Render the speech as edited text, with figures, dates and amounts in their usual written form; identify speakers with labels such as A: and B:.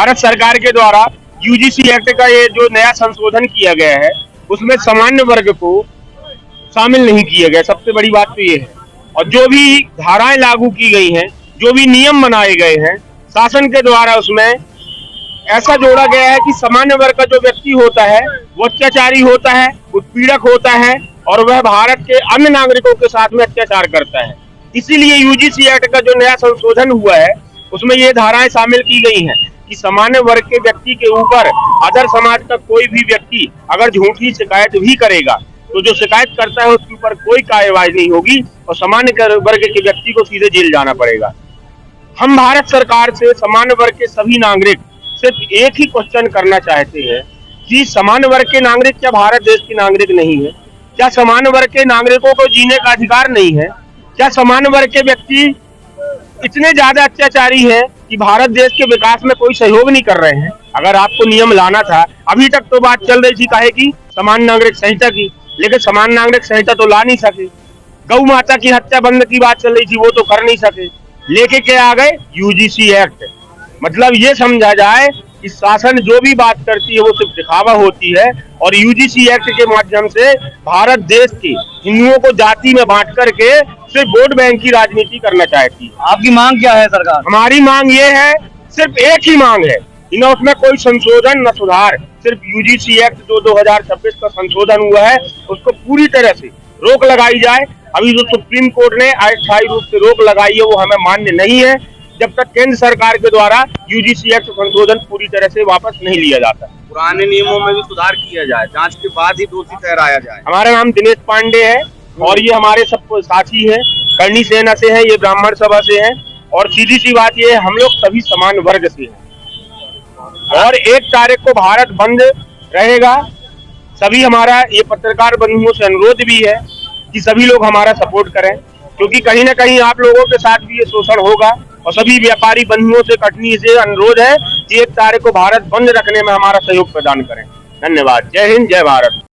A: भारत सरकार के द्वारा यूजीसी एक्ट का ये जो नया संशोधन किया गया है उसमें सामान्य वर्ग को शामिल नहीं किया गया। सबसे बड़ी बात तो ये है। और जो भी धाराएं लागू की गई हैं, जो भी नियम बनाए गए हैं शासन के द्वारा, उसमें ऐसा जोड़ा गया है कि सामान्य वर्ग का जो व्यक्ति होता है वो अत्याचारी होता है, उत्पीड़क होता है और वह भारत के अन्य नागरिकों के साथ में अत्याचार करता है। इसीलिए यूजीसी एक्ट का जो नया संशोधन हुआ है उसमें ये धाराएं शामिल की गई हैं कि सामान्य वर्ग के व्यक्ति के ऊपर अदर समाज का कोई भी व्यक्ति अगर झूठी शिकायत भी करेगा तो जो शिकायत करता है उसके ऊपर कोई कार्रवाई नहीं होगी और सामान्य वर्ग के व्यक्ति को सीधे जेल जाना पड़ेगा। हम भारत सरकार से सामान्य वर्ग के सभी नागरिक सिर्फ एक ही क्वेश्चन करना चाहते हैं कि सामान्य वर्ग के नागरिक क्या भारत देश के नागरिक नहीं है? क्या सामान्य वर्ग के नागरिकों को जीने का अधिकार नहीं है? क्या सामान्य वर्ग के व्यक्ति इतने ज्यादा अत्याचारी हैं कि भारत देश के विकास में कोई सहयोग नहीं कर रहे हैं? अगर आपको नियम लाना था, अभी तक तो बात चल रही थी काहे की सामान्य नागरिक संहिता की, लेकिन सामान्य नागरिक संहिता तो ला नहीं सके। गौ माता की हत्या बंद की बात चल रही थी, वो तो कर नहीं सके। लेके क्या आ गए? UGC act. मतलब ये समझा जाए कि शासन जो भी बात करती है वो सिर्फ दिखावा होती है और यूजीसी एक्ट के माध्यम से भारत देश के हिंदुओं को जाति में बांट करके सिर्फ वोट बैंक की राजनीति करना चाहती है।
B: आपकी मांग क्या है सरकार?
A: हमारी मांग ये है, सिर्फ एक ही मांग है, न उसमें कोई संशोधन न सुधार, सिर्फ यूजीसी एक्ट जो 2026 का संशोधन हुआ है उसको पूरी तरह से रोक लगाई जाए। अभी जो सुप्रीम कोर्ट ने अस्थायी रूप से रोक लगाई है वो हमें मान्य नहीं है जब तक केंद्र सरकार के द्वारा यूजीसी एक्ट संशोधन पूरी तरह से वापस नहीं लिया जाता।
B: पुराने नियमों में भी सुधार किया जाए, जांच के बाद ही दोषी ठहराया जाए।
A: हमारा नाम दिनेश पांडे है और ये हमारे सब साथी है, करनी सेना से है, ये ब्राह्मण सभा से है और सीधी सी बात ये है, हम लोग सभी समान वर्ग से हैं और 1 तारीख को भारत बंद रहेगा। सभी हमारा ये पत्रकार बंधुओं से अनुरोध भी है कि सभी लोग हमारा सपोर्ट करें, क्योंकि कहीं ना कहीं आप लोगों के साथ भी ये शोषण होगा और सभी व्यापारी बंधुओं से कटनी से अनुरोध है कि 1 तारीख को भारत बंद रखने में हमारा सहयोग प्रदान करें। धन्यवाद। जय हिंद, जय भारत।